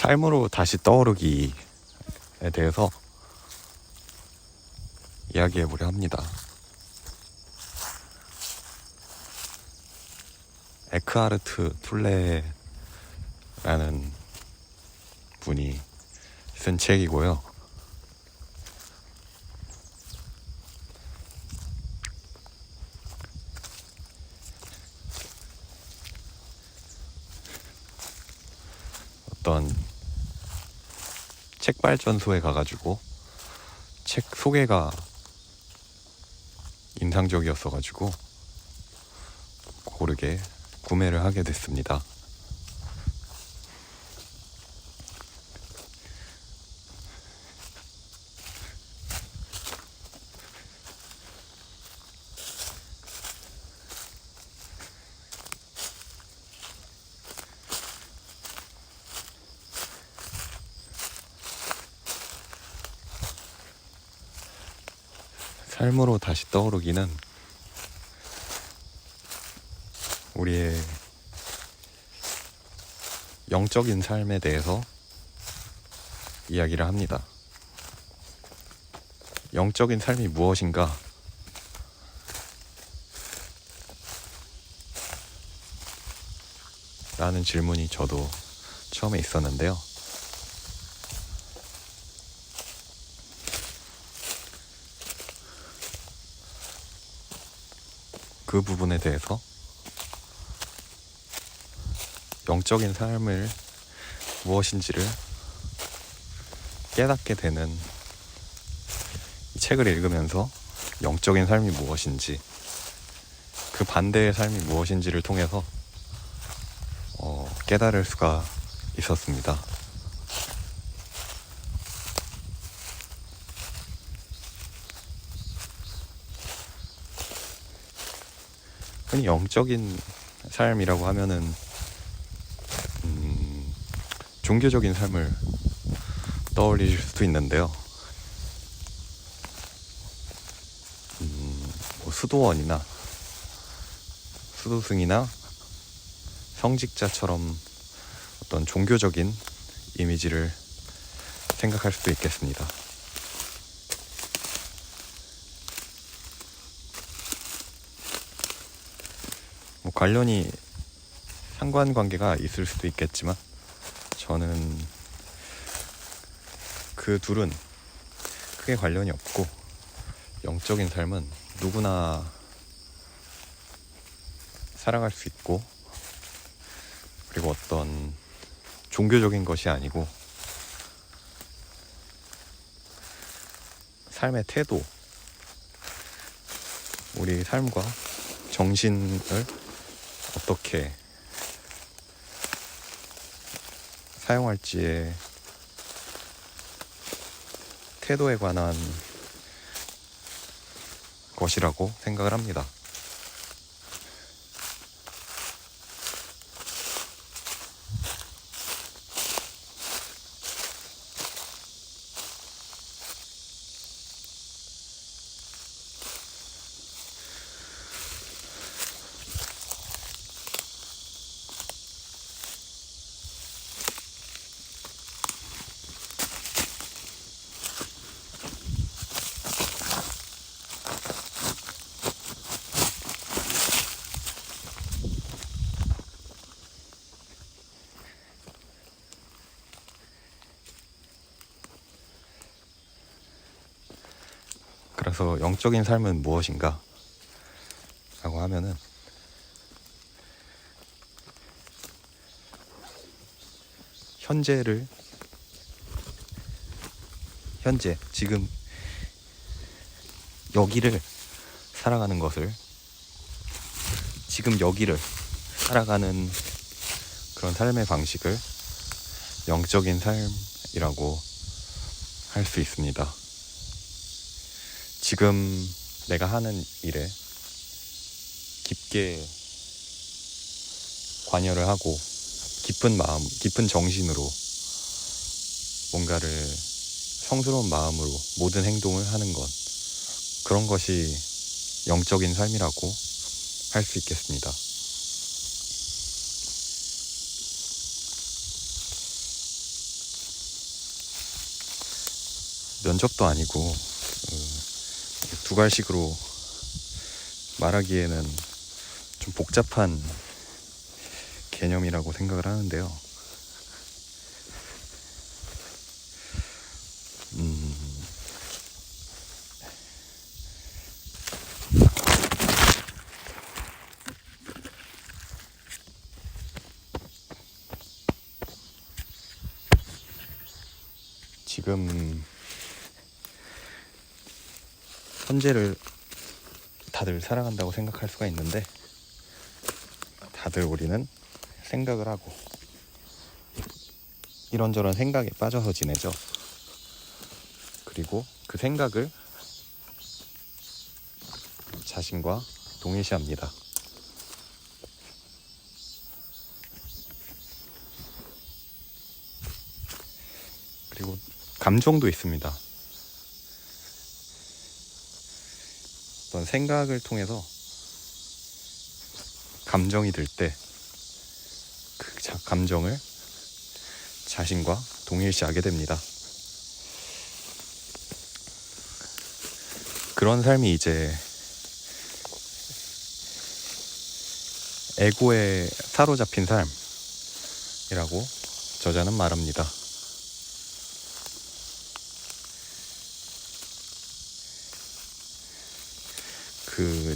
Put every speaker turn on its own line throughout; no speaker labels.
삶으로 다시 떠오르기에 대해서 이야기해 보려 합니다. 에크하르트 툴레라는 분이 쓴 책이고요. 어떤 책 발전소에 가가지고 책 소개가 인상적이었어가지고 고르게 구매를 하게 됐습니다. 삶으로 다시 떠오르기는 우리의 영적인 삶에 대해서 이야기를 합니다. 영적인 삶이 무엇인가? 라는 질문이 저도 처음에 있었는데요. 그 부분에 대해서 영적인 삶을 무엇인지를 깨닫게 되는 이 책을 읽으면서 영적인 삶이 무엇인지, 그 반대의 삶이 무엇인지를 통해서 깨달을 수가 있었습니다. 흔히 영적인 삶이라고 하면은 종교적인 삶을 떠올리실 수도 있는데요. 수도원이나 수도승이나 성직자처럼 어떤 종교적인 이미지를 생각할 수도 있겠습니다. 관련이 상관관계가 있을 수도 있겠지만 저는 그 둘은 크게 관련이 없고, 영적인 삶은 누구나 살아갈 수 있고, 그리고 어떤 종교적인 것이 아니고 삶의 태도, 우리 삶과 정신을 어떻게 사용할지의 태도에 관한 것이라고 생각을 합니다. 그래서 영적인 삶은 무엇인가? 라고 하면은 현재 지금 여기를 살아가는 것을, 지금 여기를 살아가는 그런 삶의 방식을 영적인 삶이라고 할 수 있습니다. 지금 내가 하는 일에 깊게 관여를 하고 깊은 마음, 깊은 정신으로 뭔가를 성스러운 마음으로 모든 행동을 하는 것, 그런 것이 영적인 삶이라고 할 수 있겠습니다. 면접도 아니고 두괄식으로 말하기에는 좀 복잡한 개념이라고 생각을 하는데요. 지금 현재를 다들 살아간다고 생각할 수가 있는데, 다들 우리는 생각을 하고 이런저런 생각에 빠져서 지내죠. 그리고 그 생각을 자신과 동일시합니다. 그리고 감정도 있습니다. 어떤 생각을 통해서 감정이 들 때 그 감정을 자신과 동일시하게 됩니다. 그런 삶이 이제 에고에 사로잡힌 삶이라고 저자는 말합니다.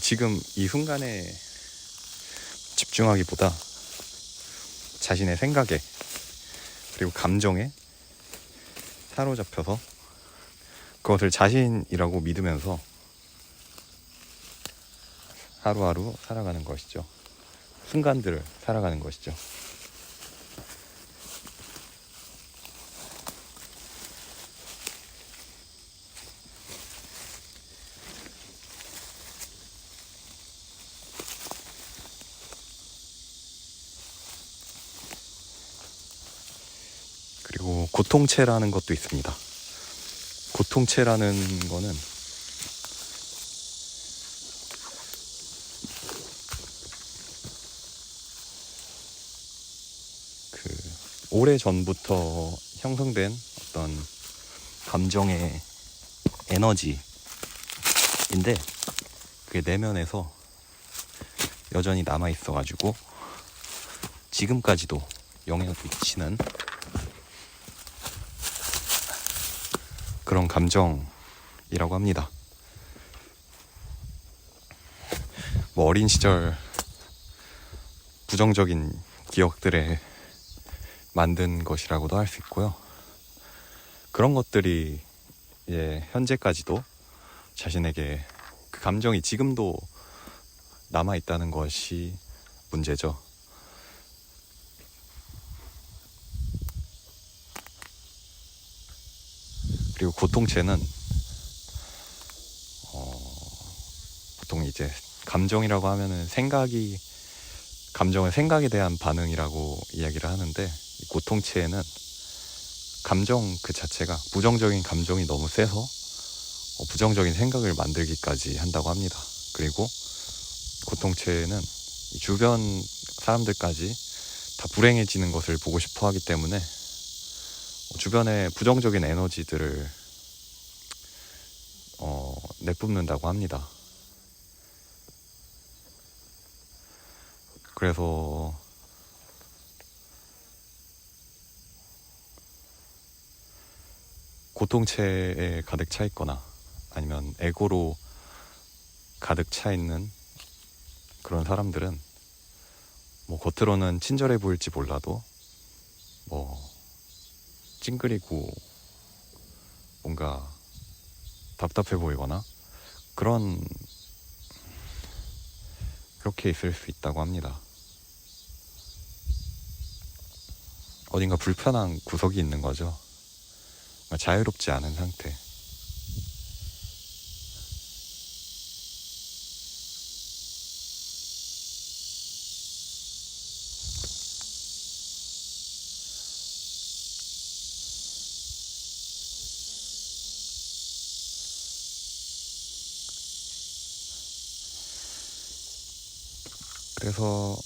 지금 이 순간에 집중하기보다 자신의 생각에 그리고 감정에 사로잡혀서 그것을 자신이라고 믿으면서 하루하루 살아가는 것이죠. 순간들을 살아가는 것이죠. 그리고 고통체라는 것도 있습니다. 고통체라는 거는 오래 전부터 형성된 어떤 감정의 에너지인데, 그게 내면에서 여전히 남아 있어가지고 지금까지도 영향을 미치는 그런 감정이라고 합니다. 뭐 어린 시절 부정적인 기억들에 만든 것이라고도 할 수 있고요. 그런 것들이 이제 현재까지도 자신에게 그 감정이 지금도 남아있다는 것이 문제죠. 그리고 고통체는 보통 이제 감정이라고 하면은 감정은 생각에 대한 반응이라고 이야기를 하는데, 이 고통체에는 감정 그 자체가 부정적인 감정이 너무 세서 부정적인 생각을 만들기까지 한다고 합니다. 그리고 고통체는 주변 사람들까지 다 불행해지는 것을 보고 싶어 하기 때문에 주변에 부정적인 에너지들을 내뿜는다고 합니다. 그래서 고통체에 가득 차 있거나 아니면 에고로 가득 차 있는 그런 사람들은 뭐 겉으로는 친절해 보일지 몰라도 뭐 찡그리고 뭔가 답답해 보이거나 그렇게 있을 수 있다고 합니다. 어딘가 불편한 구석이 있는 거죠. 자유롭지 않은 상태. 그래서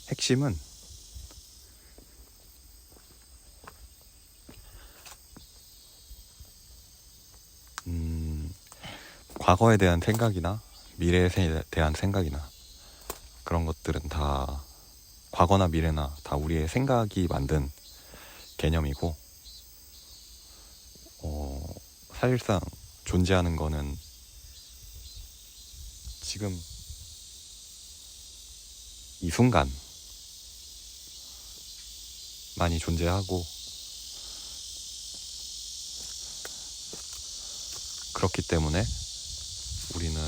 핵심은 과거에 대한 생각이나 미래에 대한 생각이나 그런 것들은 다 과거나 미래나 다 우리의 생각이 만든 개념이고, 사실상 존재하는 거는 지금 이 순간 많이 존재하고, 그렇기 때문에 우리는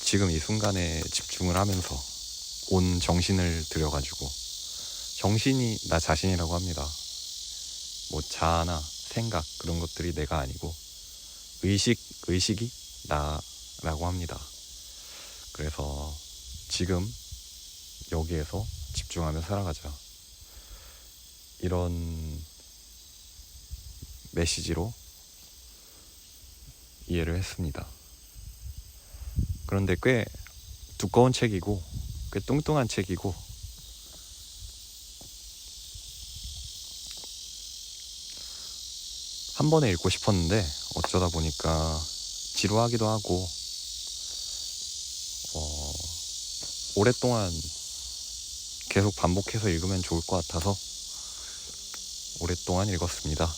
지금 이 순간에 집중을 하면서 온 정신을 들여가지고, 정신이 나 자신이라고 합니다. 뭐 자아나 생각 그런 것들이 내가 아니고 의식이 나라고 합니다. 그래서 지금 여기에서 집중하며 살아가자, 이런 메시지로 이해를 했습니다. 그런데 꽤 두꺼운 책이고 꽤 뚱뚱한 책이고, 한 번에 읽고 싶었는데 어쩌다 보니까 지루하기도 하고, 오랫동안 계속 반복해서 읽으면 좋을 것 같아서 오랫동안 읽었습니다.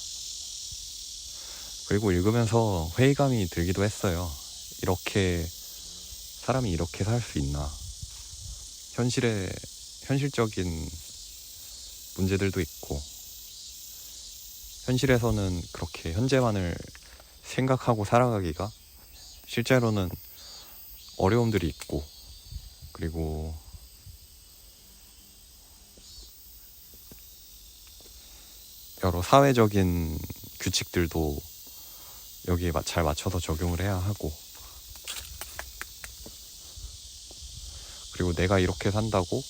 그리고 읽으면서 회의감이 들기도 했어요. 사람이 이렇게 살 수 있나? 현실적인 문제들도 있고, 현실에서는 그렇게 현재만을 생각하고 살아가기가 실제로는 어려움들이 있고, 그리고 여러 사회적인 규칙들도 여기에 잘 맞춰서 적용을 해야 하고, 그리고 내가 이렇게 산다고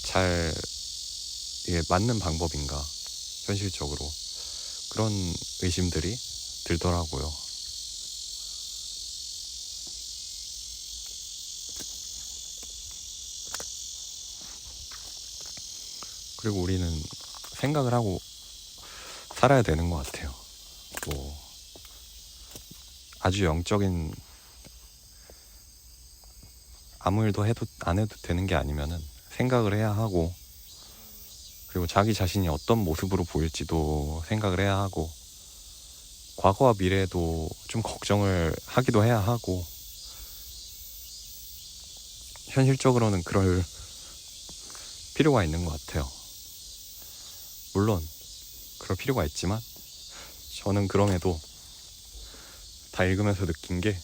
잘 이게 맞는 방법인가, 현실적으로 그런 의심들이 들더라고요. 그리고 우리는 생각을 하고 살아야 되는 것 같아요. 뭐 아주 영적인, 아무 일도 안 해도 되는 게 아니면은 생각을 해야 하고, 그리고 자기 자신이 어떤 모습으로 보일지도 생각을 해야 하고, 과거와 미래에도 좀 걱정을 하기도 해야 하고, 현실적으로는 그럴 필요가 있는 것 같아요. 물론 그럴 필요가 있지만, 저는 그럼에도 다 읽으면서 느낀 게,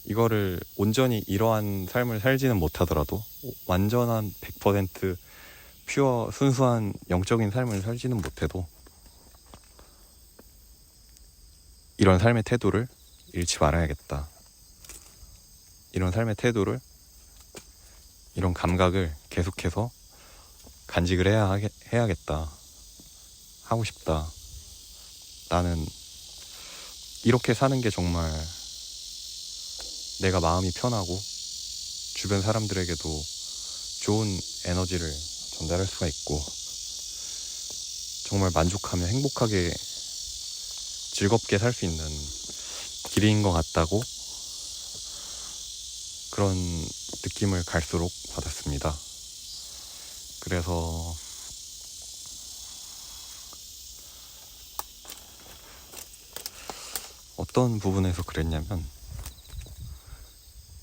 이거를 온전히 이러한 삶을 살지는 못하더라도 완전한 100% 퓨어 순수한 영적인 삶을 살지는 못해도 이런 삶의 태도를 잃지 말아야겠다. 이런 삶의 태도를, 이런 감각을 계속해서 간직을 해야겠다. 하고 싶다. 나는 이렇게 사는 게 정말 내가 마음이 편하고 주변 사람들에게도 좋은 에너지를 전달할 수가 있고, 정말 만족하며 행복하게 즐겁게 살 수 있는 길인 것 같다고, 그런 느낌을 갈수록 받았습니다. 그래서 어떤 부분에서 그랬냐면,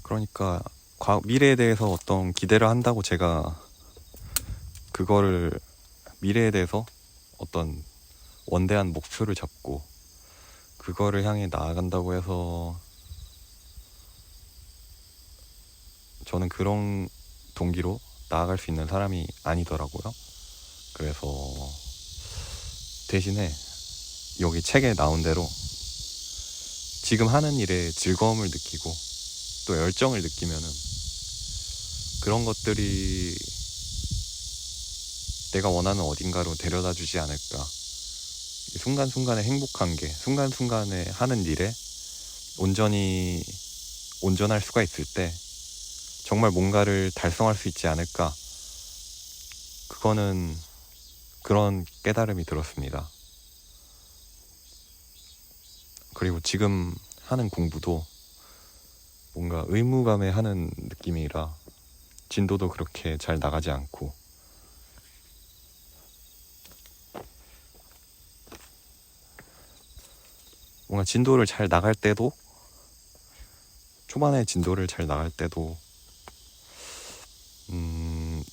그러니까 미래에 대해서 어떤 기대를 한다고 제가 그거를, 미래에 대해서 어떤 원대한 목표를 잡고 그거를 향해 나아간다고 해서 저는 그런 동기로 나아갈 수 있는 사람이 아니더라고요. 그래서 대신에 여기 책에 나온 대로 지금 하는 일에 즐거움을 느끼고 또 열정을 느끼면은 그런 것들이 내가 원하는 어딘가로 데려다 주지 않을까. 이 순간순간에 행복한 게, 순간순간에 하는 일에 온전히 온전할 수가 있을 때 정말 뭔가를 달성할 수 있지 않을까, 그거는 그런 깨달음이 들었습니다. 그리고 지금 하는 공부도 뭔가 의무감에 하는 느낌이라 진도도 그렇게 잘 나가지 않고, 뭔가 진도를 잘 나갈 때도, 초반에 진도를 잘 나갈 때도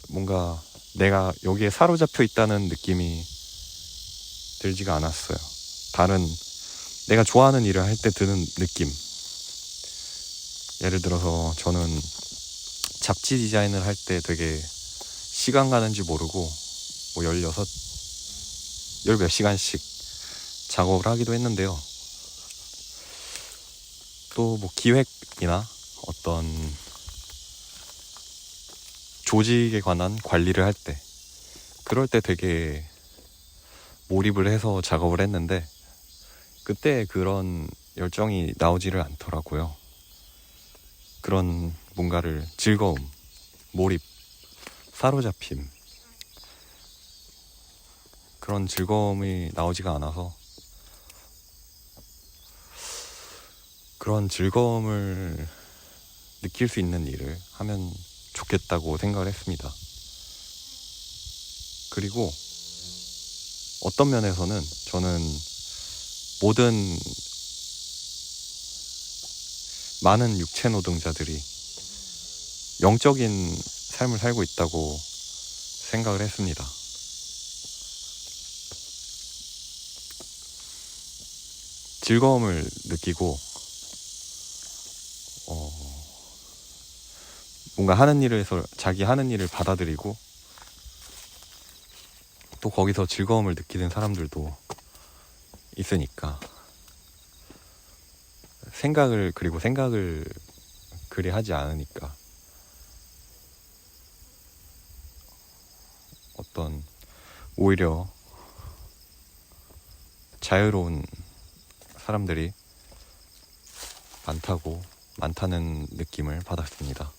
뭔가 내가 여기에 사로잡혀 있다는 느낌이 들지가 않았어요. 다른 내가 좋아하는 일을 할 때 드는 느낌, 예를 들어서 저는 잡지 디자인을 할 때 되게 시간 가는지 모르고 뭐 16몇 시간씩 작업을 하기도 했는데요. 또 뭐 기획이나 어떤 조직에 관한 관리를 할 때, 그럴 때 되게 몰입을 해서 작업을 했는데 그때 그런 열정이 나오지를 않더라고요. 그런 뭔가를 즐거움, 몰입, 사로잡힘, 그런 즐거움이 나오지가 않아서 그런 즐거움을 느낄 수 있는 일을 하면 좋겠다고 생각을 했습니다. 그리고 어떤 면에서는 저는 모든 많은 육체 노동자들이 영적인 삶을 살고 있다고 생각을 했습니다. 즐거움을 느끼고 뭔가 하는 일에서 자기 하는 일을 받아들이고 또 거기서 즐거움을 느끼는 사람들도 있으니까, 생각을 그리 하지 않으니까 어떤 오히려 자유로운 사람들이 많다는 느낌을 받았습니다.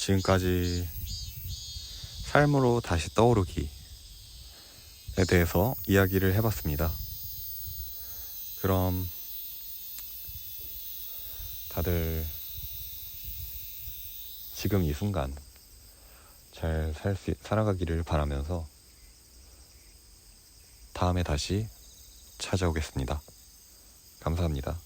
지금까지 삶으로 다시 떠오르기에 대해서 이야기를 해봤습니다. 그럼 다들 지금 이 순간 잘 살아가기를 바라면서 다음에 다시 찾아오겠습니다. 감사합니다.